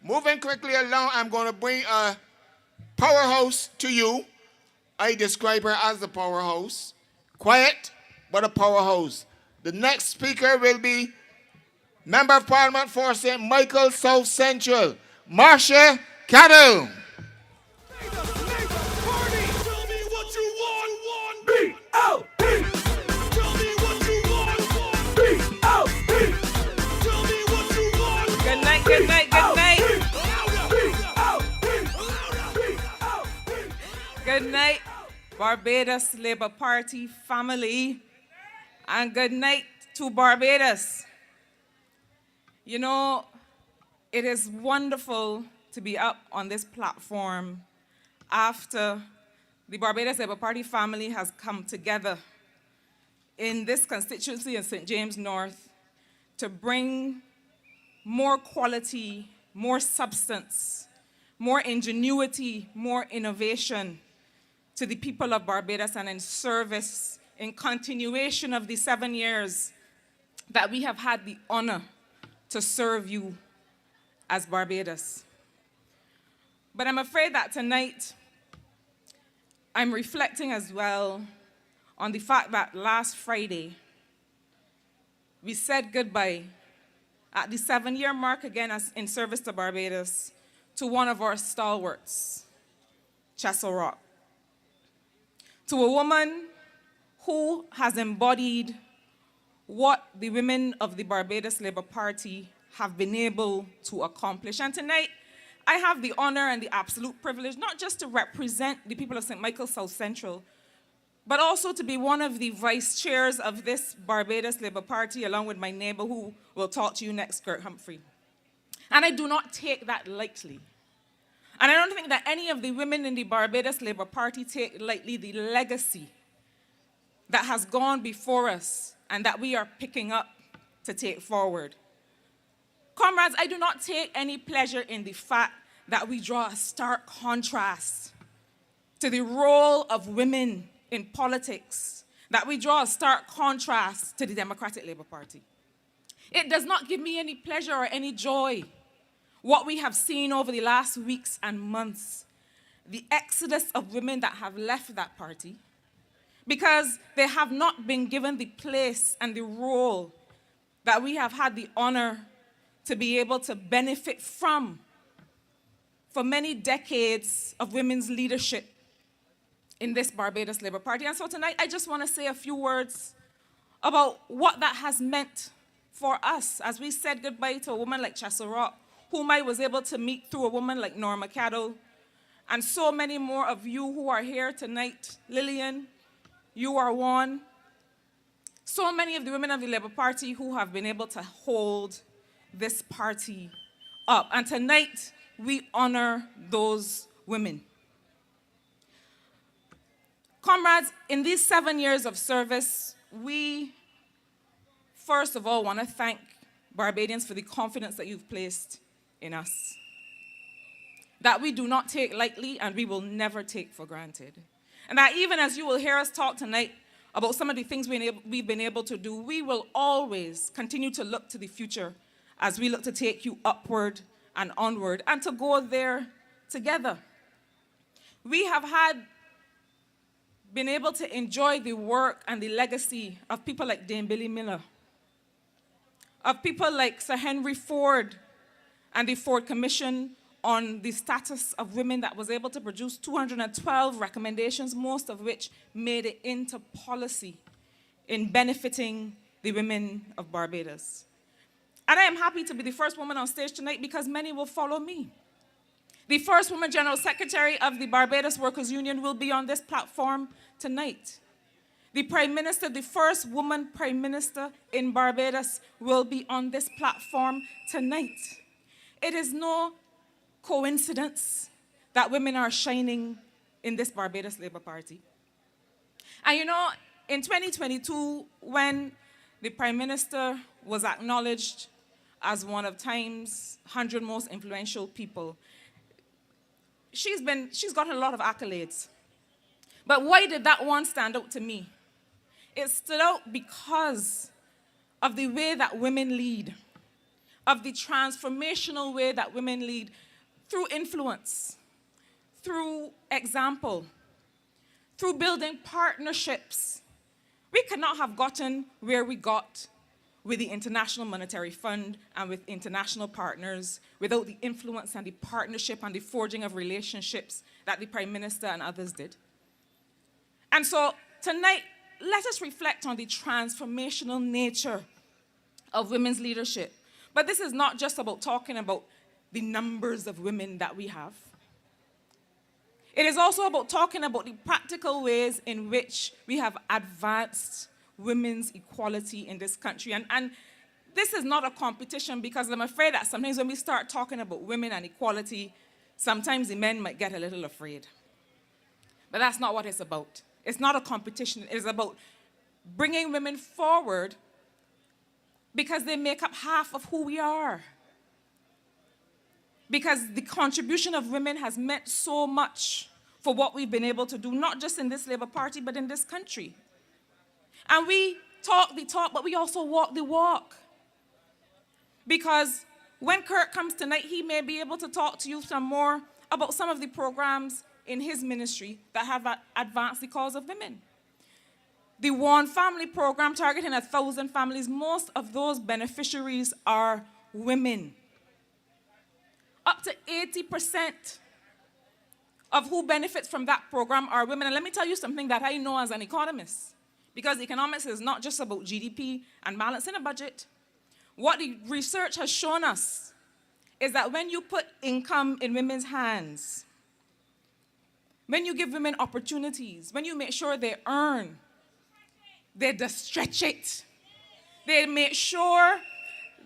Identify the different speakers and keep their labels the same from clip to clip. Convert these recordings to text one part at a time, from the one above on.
Speaker 1: Moving quickly along, I'm going to bring a powerhouse to you. I describe her as the powerhouse. Quiet, but a powerhouse. The next speaker will be Member of Parliament for St. Michael South Central, Marsha Cattle.
Speaker 2: Good night, good night, good night. Good night, Barbados Labour Party family. And good night to Barbados. You know, it is wonderful to be up on this platform after the Barbados Labour Party family has come together in this constituency in St. James North to bring more quality, more substance, more ingenuity, more innovation to the people of Barbados and in service, in continuation of the 7 years that we have had the honor to serve you as Barbados. But I'm afraid that tonight I'm reflecting as well on the fact that last Friday we said goodbye at the 7-year mark again as in service to Barbados to one of our stalwarts, Chessel Rock, to a woman who has embodied what the women of the Barbados Labour Party have been able to accomplish. And tonight, I have the honor and the absolute privilege not just to represent the people of St. Michael South Central, but also to be one of the vice chairs of this Barbados Labour Party, along with my neighbor who will talk to you next, Kurt Humphrey. And I do not take that lightly. And I don't think that any of the women in the Barbados Labour Party take lightly the legacy that has gone before us and that we are picking up to take forward. Comrades, I do not take any pleasure in the fact that we draw a stark contrast to the role of women in politics, that we draw a stark contrast to the Democratic Labour Party. It does not give me any pleasure or any joy what we have seen over the last weeks and months, the exodus of women that have left that party because they have not been given the place and the role that we have had the honor to be able to benefit from for many decades of women's leadership in this Barbados Labour Party. And so tonight, I just want to say a few words about what that has meant for us as we said goodbye to a woman like Chessel Rock, whom I was able to meet through a woman like Norma Caddo, and so many more of you who are here tonight. Lillian, you are one. So many of the women of the Labour Party who have been able to hold this party up. And tonight, we honor those women. Comrades, in these 7 years of service, we first of all want to thank Barbadians for the confidence that you've placed in us, that we do not take lightly and we will never take for granted. And that even as you will hear us talk tonight about some of the things we've been able to do, we will always continue to look to the future as we look to take you upward and onward and to go there together. We have been able to enjoy the work and the legacy of people like Dame Billy Miller, of people like Sir Henry Ford and the Ford Commission on the status of women that was able to produce 212 recommendations, most of which made it into policy in benefiting the women of Barbados. And I am happy to be the first woman on stage tonight because many will follow me. The first woman General Secretary of the Barbados Workers' Union will be on this platform tonight. The Prime Minister, the first woman Prime Minister in Barbados, will be on this platform tonight. It is no coincidence that women are shining in this Barbados Labour Party. And you know, in 2022, when the Prime Minister was acknowledged as one of Time's 100 most influential people, she's got a lot of accolades. But why did that one stand out to me? It stood out because of the way that women lead, of the transformational way that women lead through influence, through example, through building partnerships. We could not have gotten where we got with the International Monetary Fund and with international partners without the influence and the partnership and the forging of relationships that the Prime Minister and others did. And so tonight, let us reflect on the transformational nature of women's leadership. But this is not just about talking about the numbers of women that we have. It is also about talking about the practical ways in which we have advanced women's equality in this country. And this is not a competition, because I'm afraid that sometimes when we start talking about women and equality, sometimes the men might get a little afraid. But that's not what it's about. It's not a competition. It is about bringing women forward because they make up half of who we are. Because the contribution of women has meant so much for what we've been able to do, not just in this Labour Party, but in this country. And we talk the talk, but we also walk the walk. Because when Kurt comes tonight, he may be able to talk to you some more about some of the programs in his ministry that have advanced the cause of women. The One Family program targeting 1,000 families, most of those beneficiaries are women. Up to 80% of who benefits from that program are women. And let me tell you something that I know as an economist, because economics is not just about GDP and balancing a budget. What the research has shown us is that when you put income in women's hands, when you give women opportunities, when you make sure they earn, they just stretch it. They make sure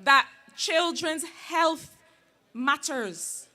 Speaker 2: that children's health matters.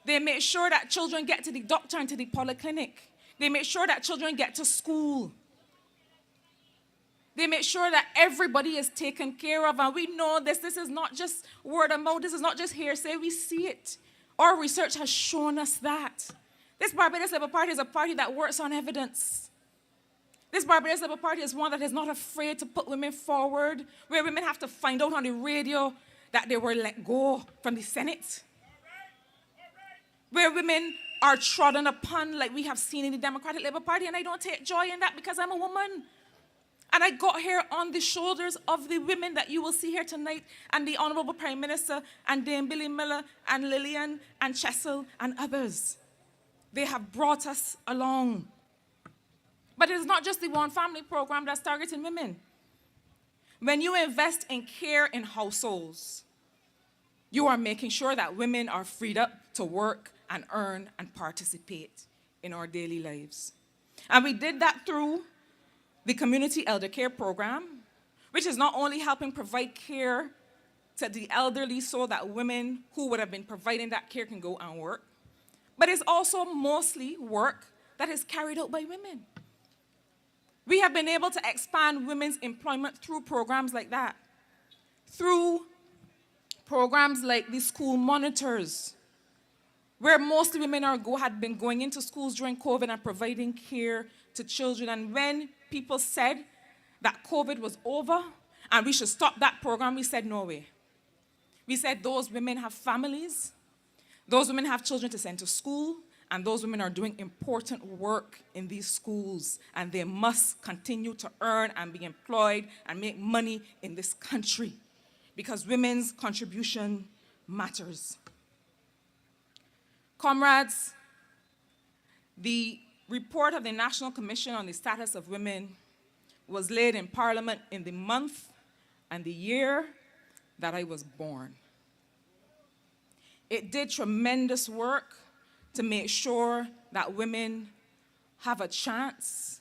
Speaker 2: They make sure that children get to the doctor and to the polyclinic. They make sure that children get to school. They make sure that everybody is taken care of. And we know this. This is not just word of mouth. This is not just hearsay. We see it. Our research has shown us that. This Barbados Labour Party is a party that works on evidence. This Barbados Labour Party is one that is not afraid to put women forward, where women have to find out on the radio that they were let go from the Senate, where women are trodden upon like we have seen in the Democratic Labour Party. And I don't take joy in that because I'm a woman. And I got here on the shoulders of the women that you will see here tonight, and the Honourable Prime Minister, and Dame Billy Miller, and Lillian, and Chessel, and others. They have brought us along. But it is not just the One Family program that's targeting women. When you invest in care in households, you are making sure that women are freed up to work and earn and participate in our daily lives. And we did that through the Community Elder Care Program, which is not only helping provide care to the elderly so that women who would have been providing that care can go and work, but it's also mostly work that is carried out by women. We have been able to expand women's employment through programs like that, through programs like the school monitors, where mostly women had been going into schools during COVID and providing care to children. And when people said that COVID was over and we should stop that program, we said no way. We said those women have families, those women have children to send to school, and those women are doing important work in these schools, and they must continue to earn and be employed and make money in this country because women's contribution matters. Comrades, the report of the National Commission on the Status of Women was laid in Parliament in the month and the year that I was born. It did tremendous work to make sure that women have a chance,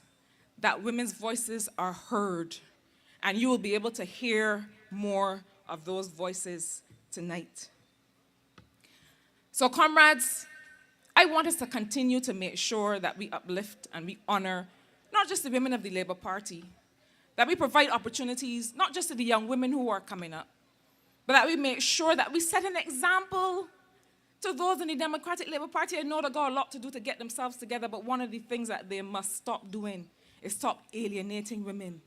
Speaker 2: that women's voices are heard, and you will be able to hear more of those voices tonight. So, comrades, I want us to continue to make sure that we uplift and we honor not just the women of the Labour Party, that we provide opportunities not just to the young women who are coming up, but that we make sure that we set an example to those in the Democratic Labour Party. I know they've got a lot to do to get themselves together, but one of the things that they must stop doing is stop alienating women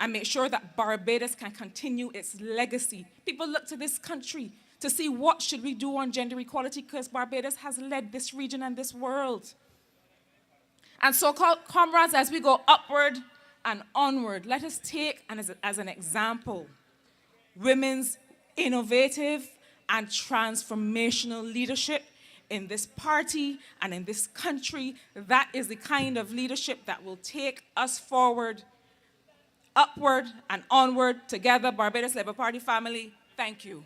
Speaker 2: and make sure that Barbados can continue its legacy. People look to this country to see what should we do on gender equality, because Barbados has led this region and this world. And so, comrades, as we go upward and onward, let us take as an example women's innovative and transformational leadership in this party and in this country. That is the kind of leadership that will take us forward, upward and onward together. Barbados Labour Party family, thank you.